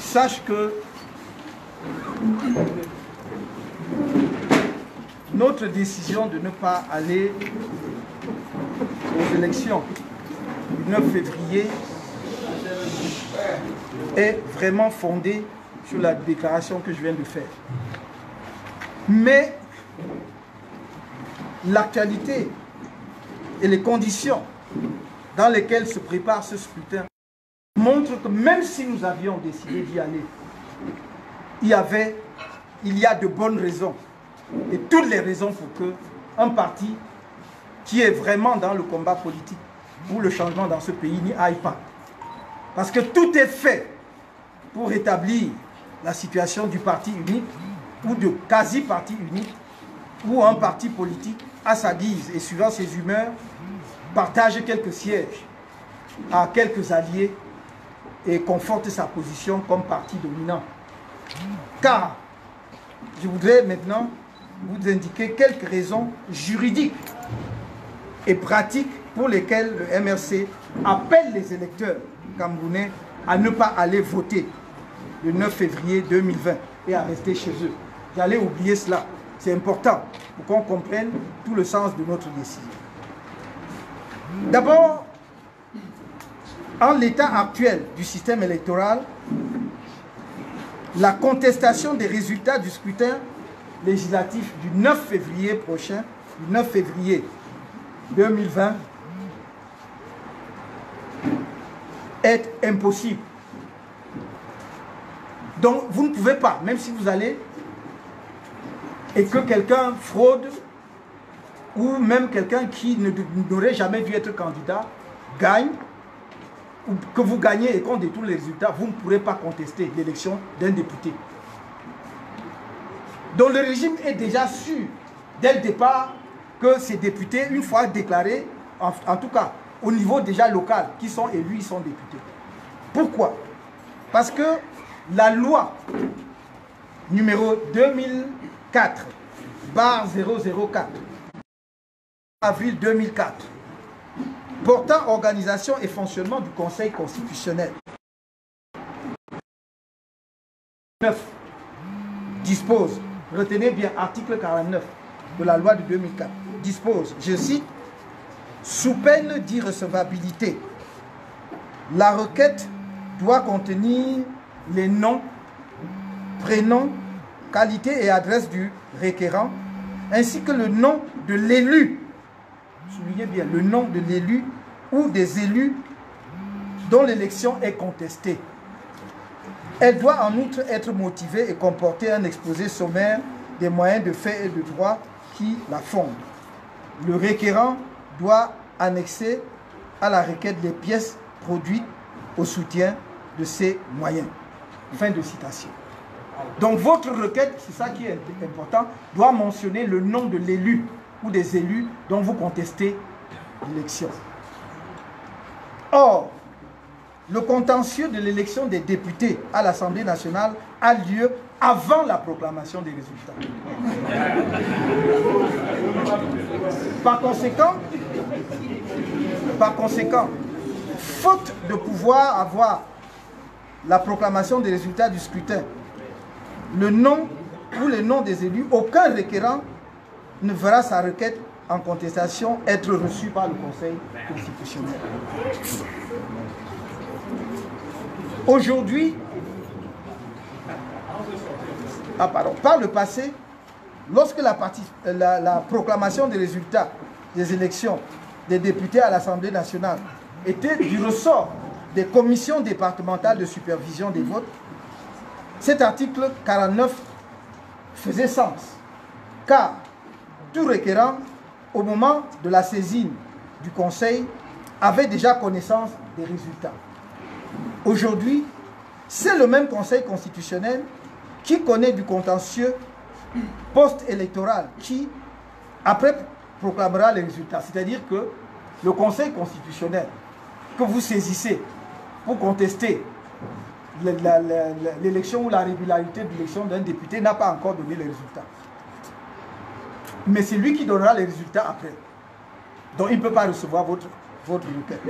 sache que notre décision de ne pas aller aux élections du 9 février est vraiment fondée sur la déclaration que je viens de faire. Mais l'actualité et les conditions dans lesquelles se prépare ce scrutin montrent que même si nous avions décidé d'y aller, il y a de bonnes raisons et toutes les raisons pour que un parti qui est vraiment dans le combat politique pour le changement dans ce pays n'y aille pas. Parce que tout est fait pour rétablir la situation du parti unique ou de quasi-parti unique, où un parti politique, à sa guise et suivant ses humeurs, partage quelques sièges à quelques alliés et conforte sa position comme parti dominant. Car je voudrais maintenant vous indiquer quelques raisons juridiques et pratiques pour lesquelles le MRC appelle les électeurs camerounais à ne pas aller voter le 9 février 2020 et à rester chez eux. J'allais oublier cela. C'est important pour qu'on comprenne tout le sens de notre décision. D'abord, en l'état actuel du système électoral, la contestation des résultats du scrutin législatif du 9 février prochain, du 9 février 2020, est impossible. Donc, vous ne pouvez pas, même si vous allez et que quelqu'un fraude, ou même quelqu'un qui n'aurait jamais dû être candidat, gagne, ou que vous gagnez et qu'on détourne les résultats, vous ne pourrez pas contester l'élection d'un député. Donc le régime est déjà sûr, dès le départ, que ces députés, une fois déclarés, en tout cas au niveau déjà local, qui sont élus, ils sont députés. Pourquoi? Parce que la loi numéro 2004/004, avril 2004, portant organisation et fonctionnement du Conseil constitutionnel, 9, dispose, retenez bien, article 49 de la loi de 2004, dispose, je cite, sous peine d'irrecevabilité, la requête doit contenir les noms, prénoms, qualité et adresse du requérant, ainsi que le nom de l'élu, soulignez bien, le nom de l'élu ou des élus dont l'élection est contestée. Elle doit en outre être motivée et comporter un exposé sommaire des moyens de fait et de droit qui la fondent. Le requérant doit annexer à la requête les pièces produites au soutien de ces moyens. Fin de citation. Donc votre requête, c'est ça qui est important, doit mentionner le nom de l'élu ou des élus dont vous contestez l'élection. Or, le contentieux de l'élection des députés à l'Assemblée nationale a lieu avant la proclamation des résultats. Par conséquent, faute de pouvoir avoir la proclamation des résultats du scrutin, le nom ou les noms des élus, aucun requérant ne verra sa requête en contestation être reçue par le Conseil constitutionnel. Aujourd'hui, par le passé, lorsque la proclamation des résultats des élections des députés à l'Assemblée nationale était du ressort des commissions départementales de supervision des votes, cet article 49 faisait sens, car tout requérant, au moment de la saisine du Conseil, avait déjà connaissance des résultats. Aujourd'hui, c'est le même Conseil constitutionnel qui connaît du contentieux post-électoral qui, après, proclamera les résultats. C'est-à-dire que le Conseil constitutionnel que vous saisissez pour contester l'élection ou la régularité de l'élection d'un député n'a pas encore donné les résultats. Mais c'est lui qui donnera les résultats après. Donc il ne peut pas recevoir votre requête.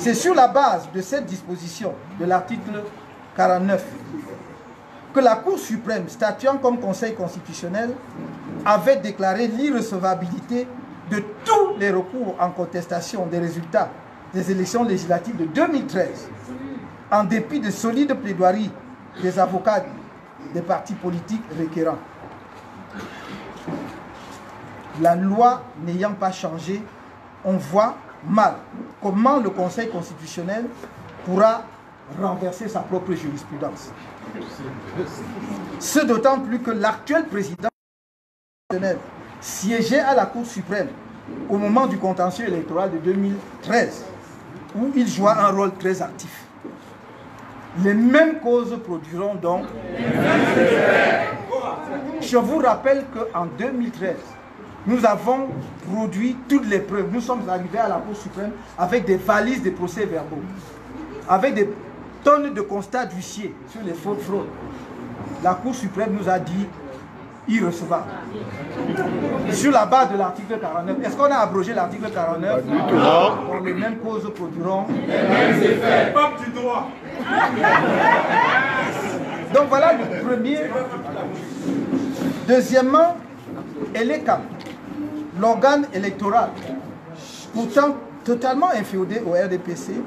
C'est sur la base de cette disposition de l'article 49 que la Cour suprême, statuant comme Conseil constitutionnel, avait déclaré l'irrecevabilité de tous les recours en contestation des résultats des élections législatives de 2013, en dépit de solides plaidoiries des avocats des partis politiques requérants. La loi n'ayant pas changé, on voit mal comment le Conseil constitutionnel pourra renverser sa propre jurisprudence. Ce d'autant plus que l'actuel président siégeait à la Cour suprême au moment du contentieux électoral de 2013, où il joua un rôle très actif. Les mêmes causes produiront donc. Je vous rappelle qu'en 2013, nous avons produit toutes les preuves. Nous sommes arrivés à la Cour suprême avec des valises de procès-verbaux, avec des tonnes de constats d'huissier sur les fautes fraudes. La Cour suprême nous a dit irrecevable. Sur la base de l'article 49. Est-ce qu'on a abrogé l'article 49? Donc les mêmes causes produiront les mêmes effets. Du droit. Donc voilà le premier. Deuxièmement, ELECAM, l'organe électoral, pourtant totalement inféodé au RDPC,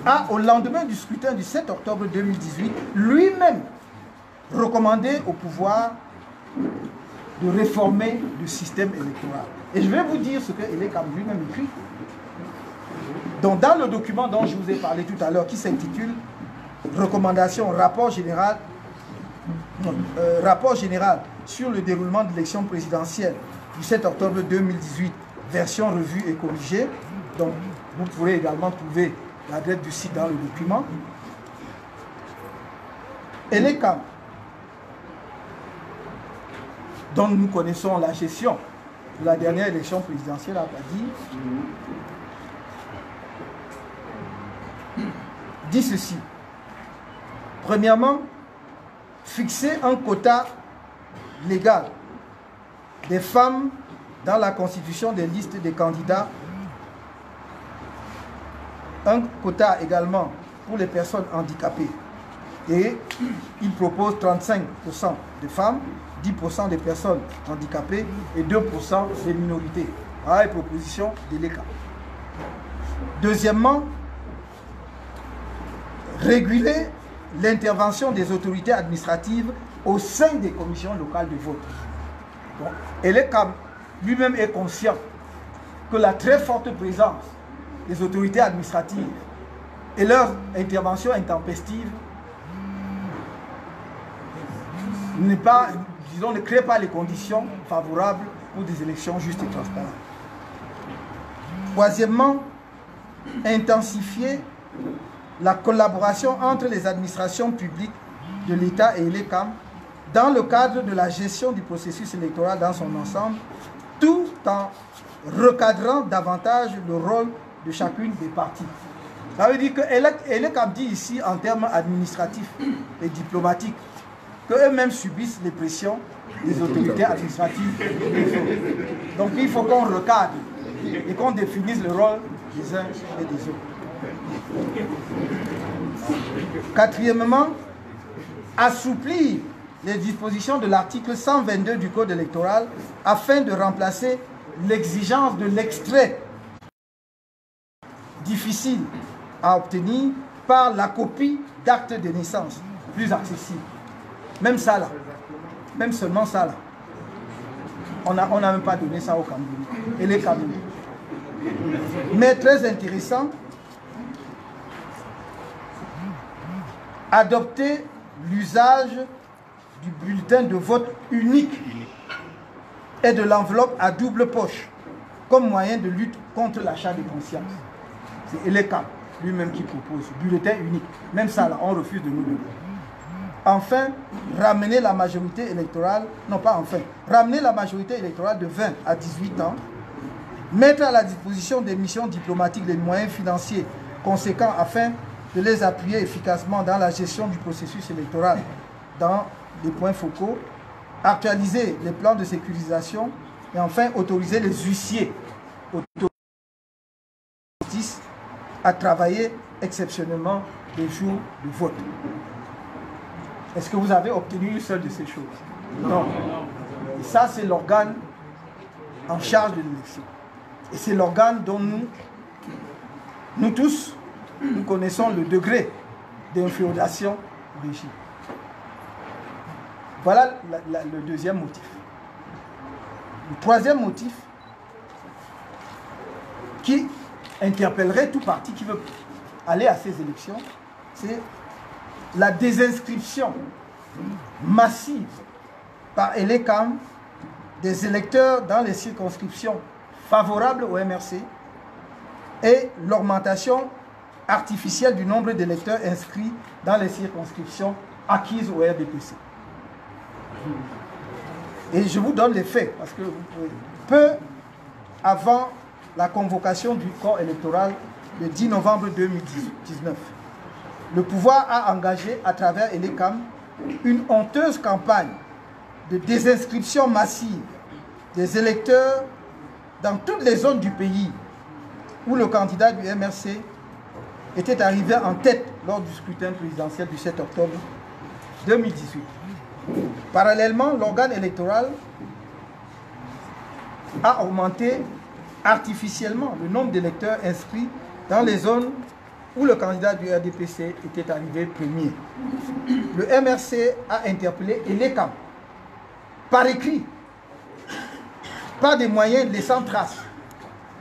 a, au lendemain du scrutin du 7 octobre 2018, lui-même recommandé au pouvoir de réformer le système électoral. Et je vais vous dire ce que ELECAM lui-même écrit. Donc, dans le document dont je vous ai parlé tout à l'heure, qui s'intitule Recommandation, rapport général sur le déroulement de l'élection présidentielle du 7 octobre 2018, version revue et corrigée. Donc, vous pourrez également trouver l'adresse du site dans le document. ELECAM, dont nous connaissons la gestion de la dernière élection présidentielle, a dit ceci. Premièrement, fixer un quota légal des femmes dans la constitution des listes des candidats, un quota également pour les personnes handicapées. Et il propose 35% de femmes, 10% des personnes handicapées et 2% des minorités. Voilà les propositions de l'ELECAM. Deuxièmement, réguler l'intervention des autorités administratives au sein des commissions locales de vote. Donc, ELECAM lui-même est conscient que la très forte présence des autorités administratives et leur intervention intempestive n'est pas, disons, ne crée pas les conditions favorables pour des élections justes et transparentes. Troisièmement, intensifier la collaboration entre les administrations publiques de l'État et l'ELECAM dans le cadre de la gestion du processus électoral dans son ensemble, tout en recadrant davantage le rôle de chacune des parties. Ça veut dire que l'ELECAM dit ici, en termes administratifs et diplomatiques, qu'eux-mêmes subissent les pressions des autorités administratives. Donc il faut qu'on recadre et qu'on définisse le rôle des uns et des autres. Quatrièmement, assouplir les dispositions de l'article 122 du Code électoral afin de remplacer l'exigence de l'extrait difficile à obtenir par la copie d'acte de naissance, plus accessible. Même ça là, même seulement ça là, on n'a même pas donné ça au Cameroun et les Camerounais. Mais très intéressant, adopter l'usage du bulletin de vote unique et de l'enveloppe à double poche comme moyen de lutte contre l'achat de conscience. C'est ELECAM lui-même qui propose bulletin unique. Même ça, là, on refuse de nous donner. Enfin, ramener la majorité électorale, non pas enfin, ramener la majorité électorale de 20 à 18 ans, mettre à la disposition des missions diplomatiques des moyens financiers conséquents afin de les appuyer efficacement dans la gestion du processus électoral dans les points focaux, actualiser les plans de sécurisation et enfin autoriser les huissiers à travailler exceptionnellement les jours de vote. Est-ce que vous avez obtenu une seule de ces choses? Non. Et ça, c'est l'organe en charge de l'élection. Et c'est l'organe dont nous tous, nous connaissons le degré d'inféodation au régime. Voilà le deuxième motif. Le troisième motif, qui interpellerait tout parti qui veut aller à ces élections, c'est la désinscription massive par ELECAM des électeurs dans les circonscriptions favorables au MRC et l'augmentation artificielle du nombre d'électeurs inscrits dans les circonscriptions acquises au RDPC. Et je vous donne les faits, parce que peu avant la convocation du corps électoral le 10 novembre 2019, le pouvoir a engagé à travers ELECAM une honteuse campagne de désinscription massive des électeurs dans toutes les zones du pays où le candidat du MRC était arrivé en tête lors du scrutin présidentiel du 7 octobre 2018. Parallèlement, l'organe électoral a augmenté artificiellement le nombre d'électeurs inscrits dans les zones où le candidat du RDPC était arrivé premier. Le MRC a interpellé ELECAM par écrit, par des moyens laissant trace,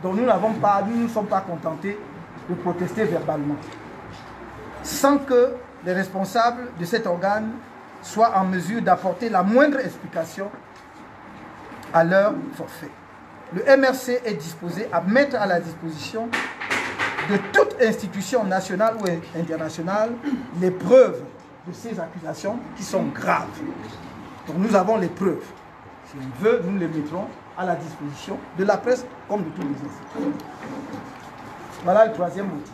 dont nous ne sommes pas contentés de protester verbalement, sans que les responsables de cet organe soient en mesure d'apporter la moindre explication à leur forfait. Le MRC est disposé à mettre à la disposition de toute institution nationale ou internationale les preuves de ces accusations qui sont graves. Donc nous avons les preuves. Si on veut, nous les mettrons à la disposition de la presse comme de tous les institutions. Voilà le troisième motif.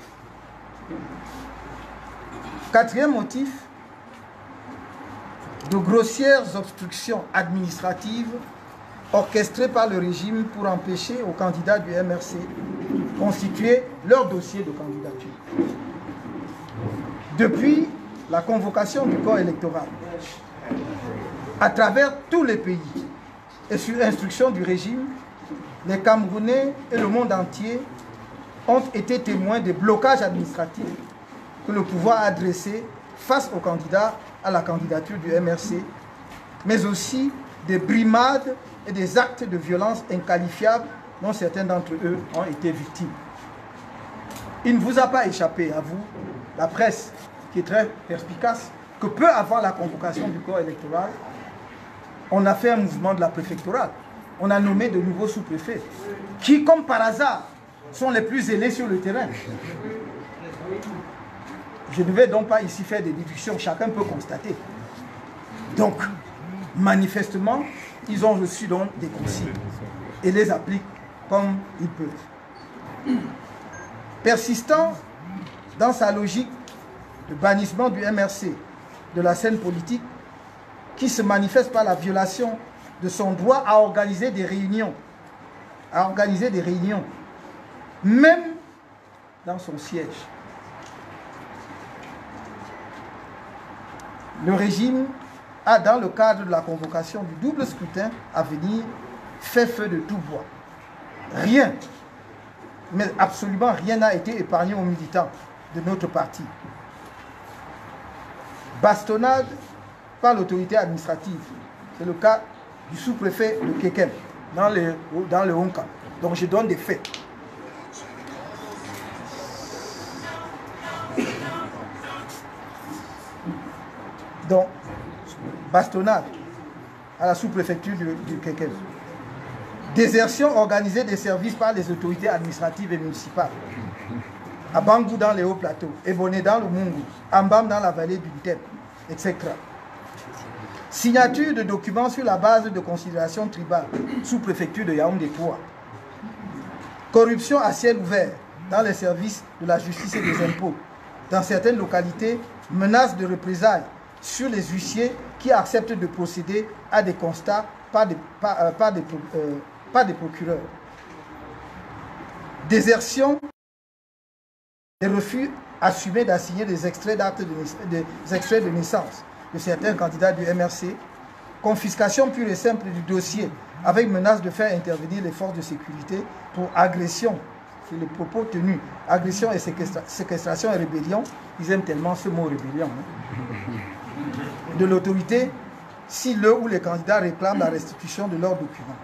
Quatrième motif, de grossières obstructions administratives orchestrées par le régime pour empêcher aux candidats du MRC de constituer leur dossier de candidature. Depuis la convocation du corps électoral, à travers tous les pays et sur instruction du régime, les Camerounais et le monde entier ont été témoins des blocages administratifs que le pouvoir a dressés face aux candidats à la candidature du MRC, mais aussi des brimades et des actes de violence inqualifiables dont certains d'entre eux ont été victimes. Il ne vous a pas échappé, à vous, la presse, qui est très perspicace, que peu avant la convocation du corps électoral, on a fait un mouvement de la préfectorale. On a nommé de nouveaux sous-préfets, qui, comme par hasard, sont les plus zélés sur le terrain. Je ne vais donc pas ici faire des déductions, chacun peut constater. Donc, manifestement, ils ont reçu donc des consignes et les appliquent comme ils peuvent. Persistant dans sa logique de bannissement du MRC de la scène politique, qui se manifeste par la violation de son droit à organiser des réunions, même dans son siège. Le régime a, dans le cadre de la convocation du double scrutin à venir, fait feu de tout bois. Rien, mais absolument rien n'a été épargné aux militants de notre parti. Bastonnade par l'autorité administrative. C'est le cas du sous-préfet de Kekem, dans le Honka. Donc je donne des faits. Donc, bastonnade à la sous-préfecture du Kekem. Désertion organisée des services par les autorités administratives et municipales. À Bangou dans les hauts plateaux, Eboné dans le Mungu, Ambam dans la vallée du Ntep, etc. Signature de documents sur la base de considérations tribales, sous-préfecture de Yaoundé 3. Corruption à ciel ouvert dans les services de la justice et des impôts. Dans certaines localités, menaces de représailles sur les huissiers qui acceptent de procéder à des constats par des procureurs. Désertion des refus assumés d'assigner des extraits d'actes des extraits de naissance de certains candidats du MRC, confiscation pure et simple du dossier avec menace de faire intervenir les forces de sécurité pour agression, c'est le propos tenu, agression et séquestration et rébellion, ils aiment tellement ce mot rébellion, de l'autorité si le ou les candidats réclament la restitution de leurs documents.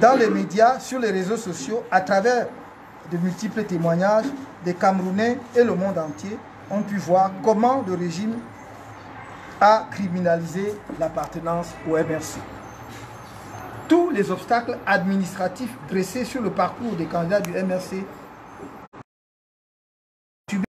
Dans les médias, sur les réseaux sociaux, à travers de multiples témoignages, des Camerounais et le monde entier ont pu voir comment le régime a criminalisé l'appartenance au MRC. Tous les obstacles administratifs dressés sur le parcours des candidats du MRC